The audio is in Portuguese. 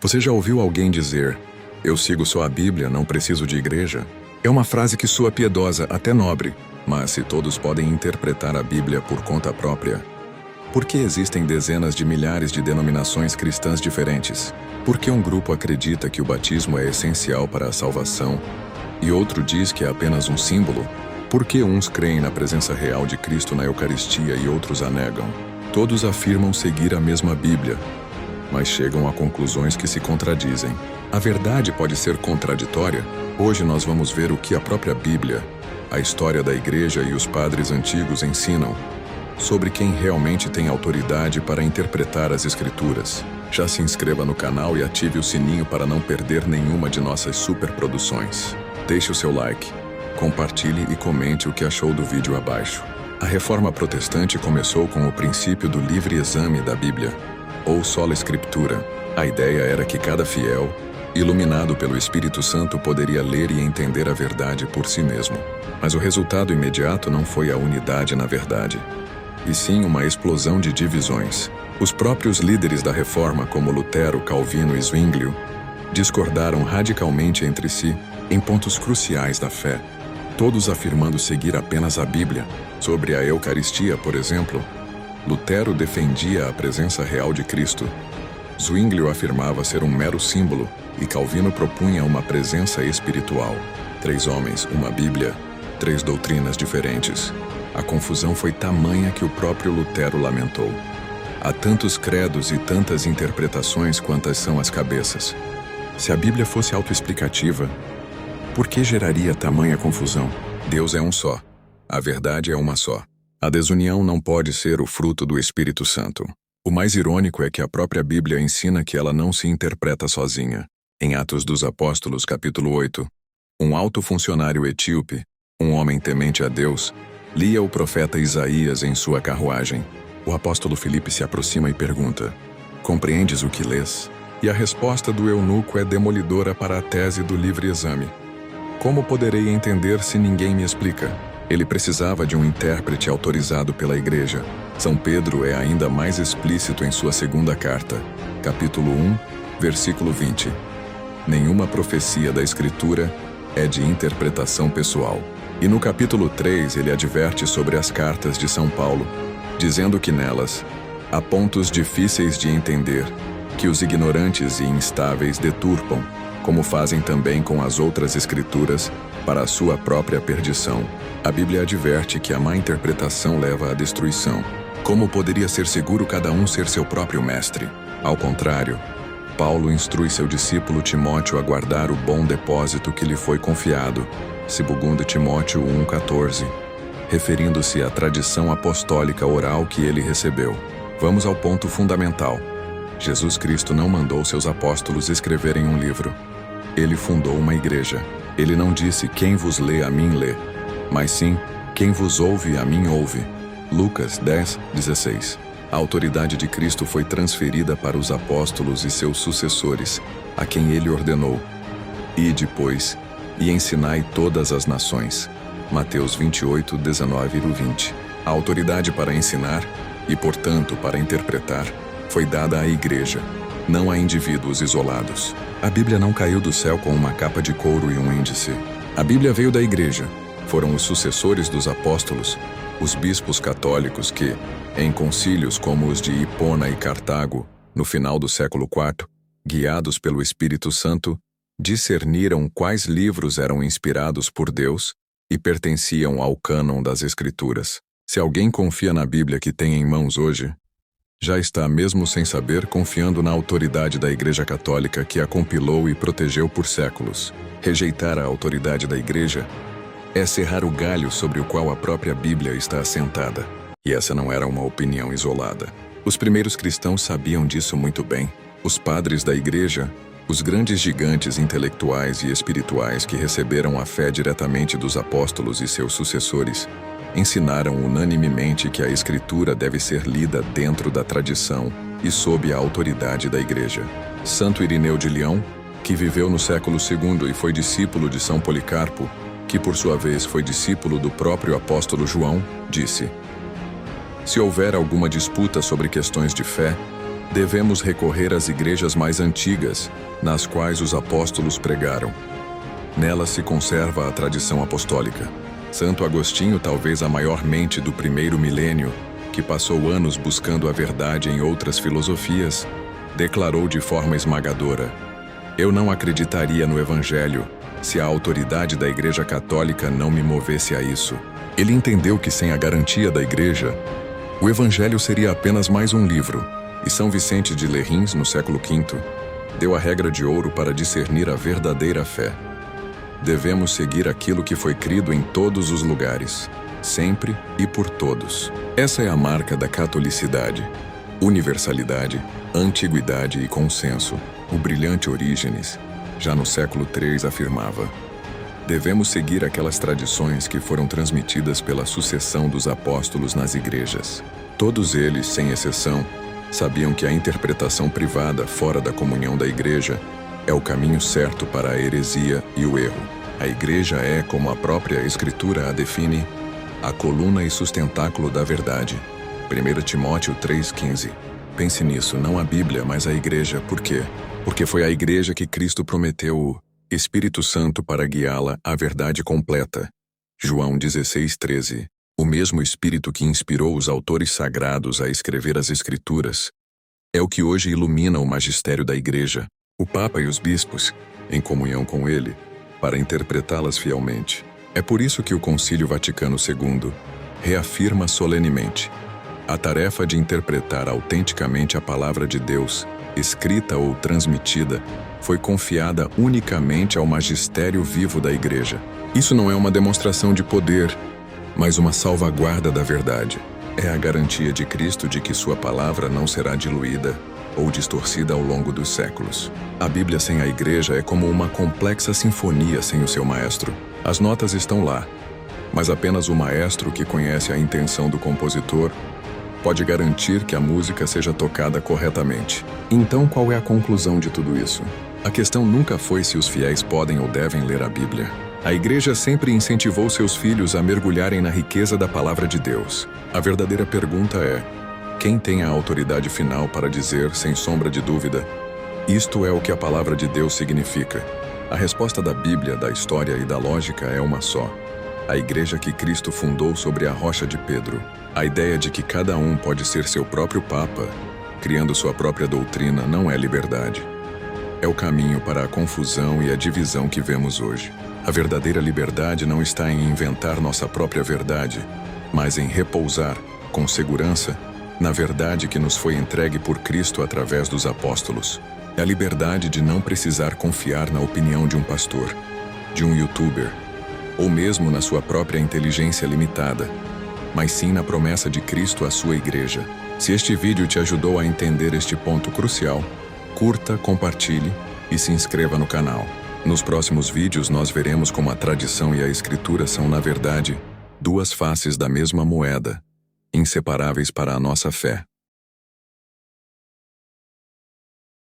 Você já ouviu alguém dizer: "Eu sigo só a Bíblia, não preciso de igreja"? É uma frase que soa piedosa, até nobre, mas se todos podem interpretar a Bíblia por conta própria, por que existem dezenas de milhares de denominações cristãs diferentes? Por que um grupo acredita que o batismo é essencial para a salvação e outro diz que é apenas um símbolo? Por que uns creem na presença real de Cristo na Eucaristia e outros a negam? Todos afirmam seguir a mesma Bíblia, mas chegam a conclusões que se contradizem. A verdade pode ser contraditória? Hoje nós vamos ver o que a própria Bíblia, a história da Igreja e os padres antigos ensinam sobre quem realmente tem autoridade para interpretar as Escrituras. Já se inscreva no canal e ative o sininho para não perder nenhuma de nossas superproduções. Deixe o seu like, compartilhe e comente o que achou do vídeo abaixo. A Reforma Protestante começou com o princípio do livre exame da Bíblia, ou sola Escritura. A ideia era que cada fiel, iluminado pelo Espírito Santo, poderia ler e entender a verdade por si mesmo. Mas o resultado imediato não foi a unidade na verdade, e sim uma explosão de divisões. Os próprios líderes da Reforma, como Lutero, Calvino e Zwinglio, discordaram radicalmente entre si em pontos cruciais da fé, todos afirmando seguir apenas a Bíblia. Sobre a Eucaristia, por exemplo, Lutero defendia a presença real de Cristo. Zwinglio afirmava ser um mero símbolo e Calvino propunha uma presença espiritual. 3 homens, uma Bíblia, 3 doutrinas diferentes. A confusão foi tamanha que o próprio Lutero lamentou. Há tantos credos e tantas interpretações quantas são as cabeças. Se a Bíblia fosse autoexplicativa, por que geraria tamanha confusão? Deus é um só. A verdade é uma só. A desunião não pode ser o fruto do Espírito Santo. O mais irônico é que a própria Bíblia ensina que ela não se interpreta sozinha. Em Atos dos Apóstolos, capítulo 8, um alto funcionário etíope, um homem temente a Deus, lia o profeta Isaías em sua carruagem. O apóstolo Filipe se aproxima e pergunta: "Compreendes o que lês?" E a resposta do eunuco é demolidora para a tese do livre exame. Como poderei entender se ninguém me explica? Ele precisava de um intérprete autorizado pela Igreja. São Pedro é ainda mais explícito em sua segunda carta, capítulo 1, versículo 20. Nenhuma profecia da Escritura é de interpretação pessoal. E no capítulo 3 ele adverte sobre as cartas de São Paulo, dizendo que nelas há pontos difíceis de entender, que os ignorantes e instáveis deturpam, como fazem também com as outras Escrituras, para a sua própria perdição. A Bíblia adverte que a má interpretação leva à destruição. Como poderia ser seguro cada um ser seu próprio mestre? Ao contrário, Paulo instrui seu discípulo Timóteo a guardar o bom depósito que lhe foi confiado, 2 Timóteo 1,14, referindo-se à tradição apostólica oral que ele recebeu. Vamos ao ponto fundamental. Jesus Cristo não mandou seus apóstolos escreverem um livro. Ele fundou uma igreja. Ele não disse: "Quem vos lê, a mim lê", mas sim: "Quem vos ouve, a mim ouve". Lucas 10:16. A autoridade de Cristo foi transferida para os apóstolos e seus sucessores, a quem ele ordenou: "Ide, pois, e ensinai todas as nações". Mateus 28:19-20. A autoridade para ensinar, e portanto para interpretar, foi dada à Igreja, não a indivíduos isolados. A Bíblia não caiu do céu com uma capa de couro e um índice. A Bíblia veio da Igreja. Foram os sucessores dos apóstolos, os bispos católicos que, em concílios como os de Hipona e Cartago, no final do século IV, guiados pelo Espírito Santo, discerniram quais livros eram inspirados por Deus e pertenciam ao cânon das Escrituras. Se alguém confia na Bíblia que tem em mãos hoje, já está, mesmo sem saber, confiando na autoridade da Igreja Católica que a compilou e protegeu por séculos. Rejeitar a autoridade da Igreja é serrar o galho sobre o qual a própria Bíblia está assentada. E essa não era uma opinião isolada. Os primeiros cristãos sabiam disso muito bem. Os padres da Igreja, os grandes gigantes intelectuais e espirituais que receberam a fé diretamente dos apóstolos e seus sucessores, ensinaram unanimemente que a Escritura deve ser lida dentro da tradição e sob a autoridade da Igreja. Santo Irineu de Leão, que viveu no século II e foi discípulo de São Policarpo, que por sua vez foi discípulo do próprio apóstolo João, disse: "Se houver alguma disputa sobre questões de fé, Devemos recorrer às igrejas mais antigas, nas quais os apóstolos pregaram. Nelas se conserva a tradição apostólica. Santo Agostinho, talvez a maior mente do primeiro milênio, que passou anos buscando a verdade em outras filosofias, declarou de forma esmagadora: eu não acreditaria no Evangelho se a autoridade da Igreja Católica não me movesse a isso. Ele entendeu que sem a garantia da Igreja, o Evangelho seria apenas mais um livro, e São Vicente de Lérins, no século V, deu a regra de ouro para discernir a verdadeira fé. Devemos seguir aquilo que foi crido em todos os lugares, sempre e por todos. Essa é a marca da catolicidade. Universalidade, antiguidade e consenso. O brilhante Orígenes, já no século III, afirmava: devemos seguir aquelas tradições que foram transmitidas pela sucessão dos apóstolos nas igrejas. Todos eles, sem exceção, sabiam que a interpretação privada fora da comunhão da igreja é o caminho certo para a heresia e o erro. A igreja é, como a própria Escritura a define, a coluna e sustentáculo da verdade. 1 Timóteo 3,15. Pense nisso, não a Bíblia, mas a igreja. Por quê? Porque foi à igreja que Cristo prometeu o Espírito Santo para guiá-la à verdade completa. João 16,13. O mesmo Espírito que inspirou os autores sagrados a escrever as Escrituras é o que hoje ilumina o magistério da igreja, o Papa e os bispos, em comunhão com ele, para interpretá-las fielmente. É por isso que o Concílio Vaticano II reafirma solenemente: a tarefa de interpretar autenticamente a palavra de Deus, escrita ou transmitida, foi confiada unicamente ao magistério vivo da Igreja. Isso não é uma demonstração de poder, mas uma salvaguarda da verdade. É a garantia de Cristo de que sua palavra não será diluída ou distorcida ao longo dos séculos. A Bíblia sem a Igreja é como uma complexa sinfonia sem o seu maestro. As notas estão lá, mas apenas o maestro, que conhece a intenção do compositor, pode garantir que a música seja tocada corretamente. Então, qual é a conclusão de tudo isso? A questão nunca foi se os fiéis podem ou devem ler a Bíblia. A Igreja sempre incentivou seus filhos a mergulharem na riqueza da palavra de Deus. A verdadeira pergunta é: quem tem a autoridade final para dizer, sem sombra de dúvida, isto é o que a palavra de Deus significa? A resposta da Bíblia, da história e da lógica é uma só: a Igreja que Cristo fundou sobre a rocha de Pedro. A ideia de que cada um pode ser seu próprio Papa, criando sua própria doutrina, não é liberdade. É o caminho para a confusão e a divisão que vemos hoje. A verdadeira liberdade não está em inventar nossa própria verdade, mas em repousar, com segurança, na verdade que nos foi entregue por Cristo através dos apóstolos. É a liberdade de não precisar confiar na opinião de um pastor, de um youtuber, ou mesmo na sua própria inteligência limitada, mas sim na promessa de Cristo à sua igreja. Se este vídeo te ajudou a entender este ponto crucial, curta, compartilhe e se inscreva no canal. Nos próximos vídeos nós veremos como a tradição e a escritura são, na verdade, duas faces da mesma moeda, inseparáveis para a nossa fé.